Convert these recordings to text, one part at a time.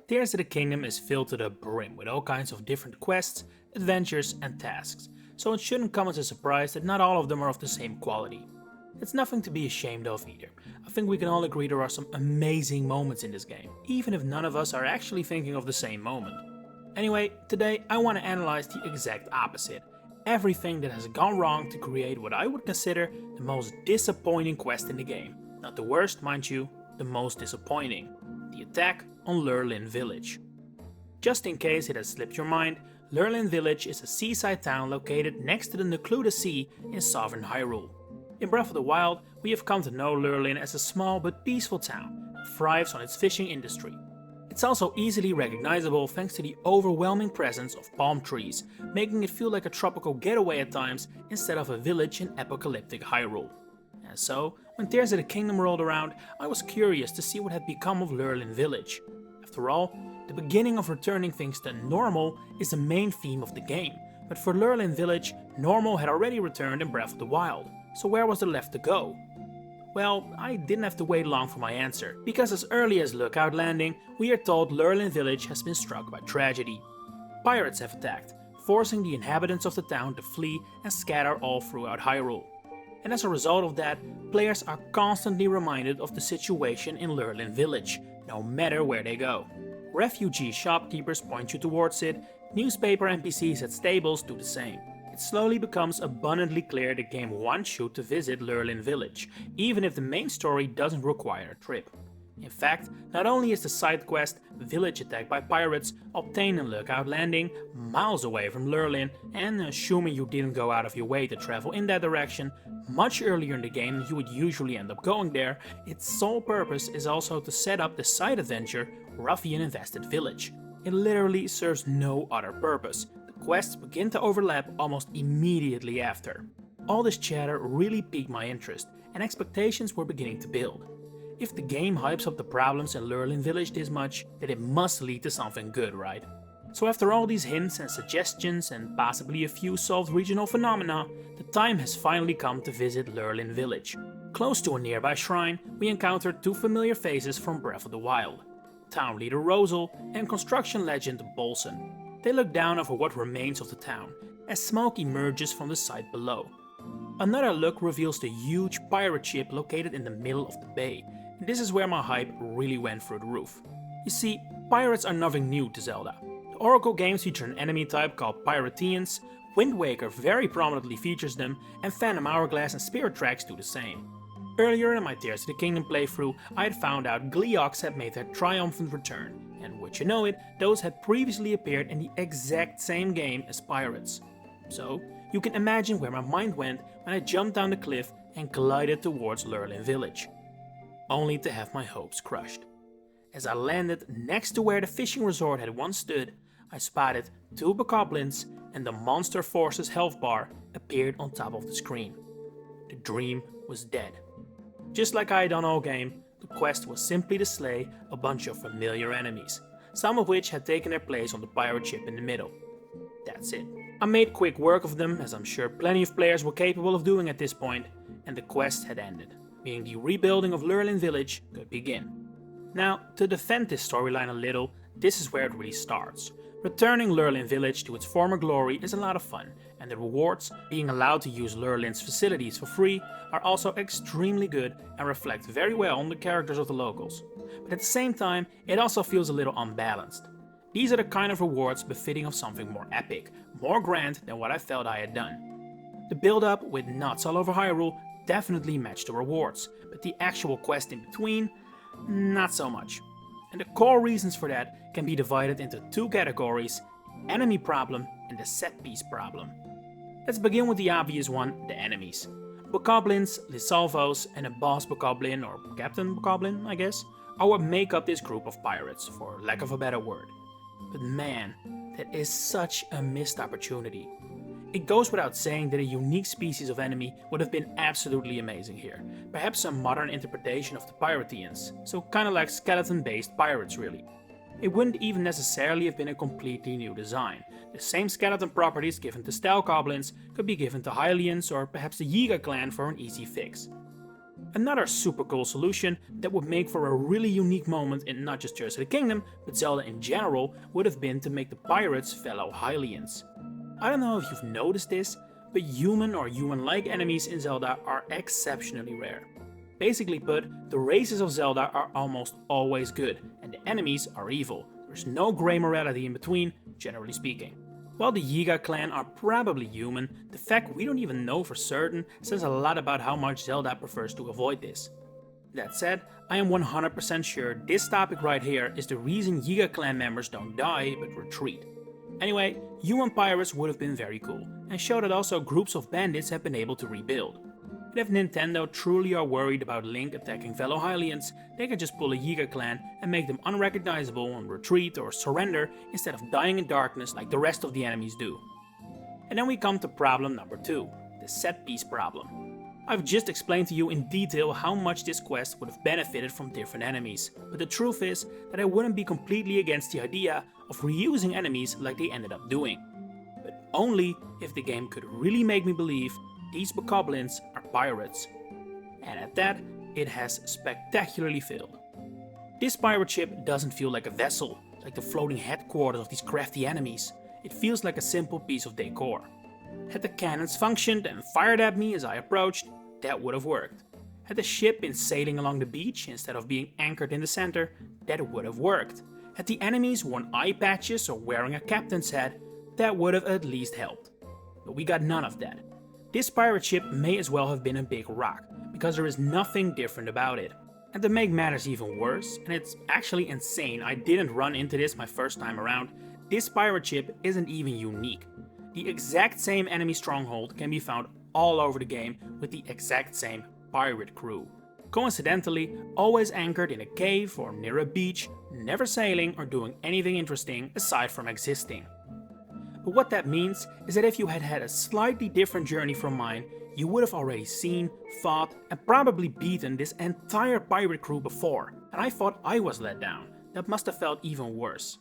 Tears of the Kingdom is filled to the brim with all kinds of different quests, adventures and tasks, so it shouldn't come as a surprise that not all of them are of the same quality. It's nothing to be ashamed of either. I think we can all agree there are some amazing moments in this game, even if none of us are actually thinking of the same moment. Anyway, today I want to analyze the exact opposite. Everything that has gone wrong to create what I would consider the most disappointing quest in the game. Not the worst, mind you, the most disappointing. The attack on Lurelin Village. Just in case it has slipped your mind, Lurelin Village is a seaside town located next to the Necluda Sea in southern Hyrule. In Breath of the Wild, we have come to know Lurelin as a small but peaceful town that thrives on its fishing industry. It's also easily recognizable thanks to the overwhelming presence of palm trees, making it feel like a tropical getaway at times instead of a village in apocalyptic Hyrule. And so, when Tears of the Kingdom rolled around, I was curious to see what had become of Lurelin Village. After all, the beginning of returning things to normal is the main theme of the game, but for Lurelin Village, normal had already returned in Breath of the Wild, so where was there left to go? Well, I didn't have to wait long for my answer, because as early as Lookout Landing, we are told Lurelin Village has been struck by tragedy. Pirates have attacked, forcing the inhabitants of the town to flee and scatter all throughout Hyrule. And as a result of that, players are constantly reminded of the situation in Lurelin Village, no matter where they go. Refugee shopkeepers point you towards it, newspaper NPCs at stables do the same. It slowly becomes abundantly clear the game wants you to visit Lurelin Village, even if the main story doesn't require a trip. In fact, not only is the side quest Village Attacked by Pirates obtained in Lookout Landing, miles away from Lurelin, and assuming you didn't go out of your way to travel in that direction, much earlier in the game than you would usually end up going there, its sole purpose is also to set up the side adventure Ruffian Invested Village. It literally serves no other purpose. The quests begin to overlap almost immediately after. All this chatter really piqued my interest, and expectations were beginning to build. If the game hypes up the problems in Lurelin Village this much, then it must lead to something good, right? So after all these hints and suggestions and possibly a few solved regional phenomena, the time has finally come to visit Lurelin Village. Close to a nearby shrine, we encountered two familiar faces from Breath of the Wild. Town leader Rosal and construction legend Bolson. They look down over what remains of the town, as smoke emerges from the site below. Another look reveals the huge pirate ship located in the middle of the bay, and this is where my hype really went through the roof. You see, pirates are nothing new to Zelda. The Oracle games feature an enemy type called Pirateans, Wind Waker very prominently features them, and Phantom Hourglass and Spirit Tracks do the same. Earlier in my Tears of the Kingdom playthrough, I had found out Gleeoks had made their triumphant return, and would you know it, those had previously appeared in the exact same game as pirates. So, you can imagine where my mind went when I jumped down the cliff and glided towards Lurelin Village. Only to have my hopes crushed. As I landed next to where the fishing resort had once stood, I spotted two bokoblins and the Monster Forces health bar appeared on top of the screen. The dream was dead. Just like I had done all game, the quest was simply to slay a bunch of familiar enemies, some of which had taken their place on the pirate ship in the middle. That's it. I made quick work of them, as I'm sure plenty of players were capable of doing at this point, and the quest had ended, meaning the rebuilding of Lurelin Village could begin. Now, to defend this storyline a little, this is where it really starts. Returning Lurelin Village to its former glory is a lot of fun, and the rewards, being allowed to use Lurelin's facilities for free, are also extremely good and reflect very well on the characters of the locals. But at the same time, it also feels a little unbalanced. These are the kind of rewards befitting of something more epic, more grand than what I felt I had done. The build-up with knots all over Hyrule definitely matched the rewards, but the actual quest in between, not so much. And the core reasons for that can be divided into two categories: the enemy problem and the set piece problem. Let's begin with the obvious one, the enemies. Bokoblins, Lysalvos, and a boss bokoblin, or captain bokoblin I guess, are what make up this group of pirates, for lack of a better word. But man, that is such a missed opportunity. It goes without saying that a unique species of enemy would have been absolutely amazing here. Perhaps a modern interpretation of the Pirateans, so kinda like skeleton-based pirates really. It wouldn't even necessarily have been a completely new design. The same skeleton properties given to Style Goblins could be given to Hylians or perhaps the Yiga clan for an easy fix. Another super cool solution that would make for a really unique moment in not just Tears of the Kingdom, but Zelda in general, would have been to make the pirates fellow Hylians. I don't know if you've noticed this, but human or human-like enemies in Zelda are exceptionally rare. Basically put, the races of Zelda are almost always good, and the enemies are evil. There's no grey morality in between, generally speaking. While the Yiga clan are probably human, the fact we don't even know for certain says a lot about how much Zelda prefers to avoid this. That said, I am 100% sure this topic right here is the reason Yiga clan members don't die but retreat. Anyway, human pirates would have been very cool, and show that also groups of bandits have been able to rebuild. But if Nintendo truly are worried about Link attacking fellow Hylians, they can just pull a Yiga clan and make them unrecognizable and retreat or surrender instead of dying in darkness like the rest of the enemies do. And then we come to problem number 2, the set piece problem. I've just explained to you in detail how much this quest would have benefited from different enemies, but the truth is that I wouldn't be completely against the idea of reusing enemies like they ended up doing. But only if the game could really make me believe these bokoblins are pirates. And at that, it has spectacularly failed. This pirate ship doesn't feel like a vessel, like the floating headquarters of these crafty enemies. It feels like a simple piece of decor. Had the cannons functioned and fired at me as I approached, that would have worked. Had the ship been sailing along the beach instead of being anchored in the center, that would have worked. Had the enemies worn eye patches or wearing a captain's hat, that would have at least helped. But we got none of that. This pirate ship may as well have been a big rock, because there is nothing different about it. And to make matters even worse, and it's actually insane I didn't run into this my first time around, this pirate ship isn't even unique. The exact same enemy stronghold can be found all over the game with the exact same pirate crew. Coincidentally, always anchored in a cave or near a beach, never sailing or doing anything interesting aside from existing. But what that means is that if you had had a slightly different journey from mine, you would have already seen, fought, and probably beaten this entire pirate crew before, and I thought I was let down. That must have felt even worse.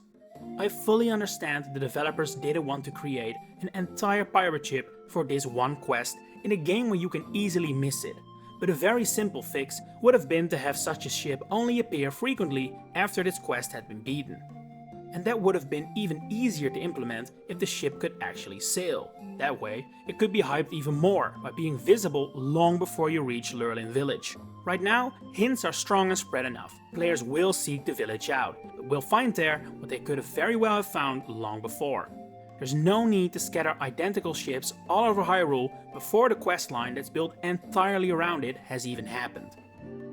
I fully understand the developers didn't want to create an entire pirate ship for this one quest in a game where you can easily miss it, but a very simple fix would have been to have such a ship only appear frequently after this quest had been beaten. And that would have been even easier to implement if the ship could actually sail. That way, it could be hyped even more by being visible long before you reach Lurelin village. Right now, hints are strong and spread enough. Players will seek the village out, but will find there what they could have very well have found long before. There's no need to scatter identical ships all over Hyrule before the questline that's built entirely around it has even happened.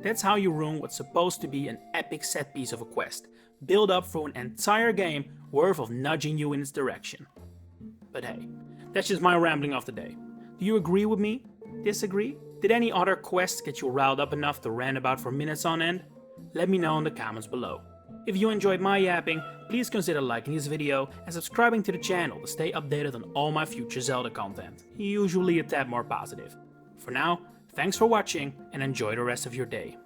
That's how you ruin what's supposed to be an epic set piece of a quest, build up for an entire game worth of nudging you in its direction. But hey, that's just my rambling of the day. Do you agree with me? Disagree? Did any other quests get you riled up enough to rant about for minutes on end? Let me know in the comments below. If you enjoyed my yapping, please consider liking this video and subscribing to the channel to stay updated on all my future Zelda content, usually a tad more positive. For now, thanks for watching and enjoy the rest of your day.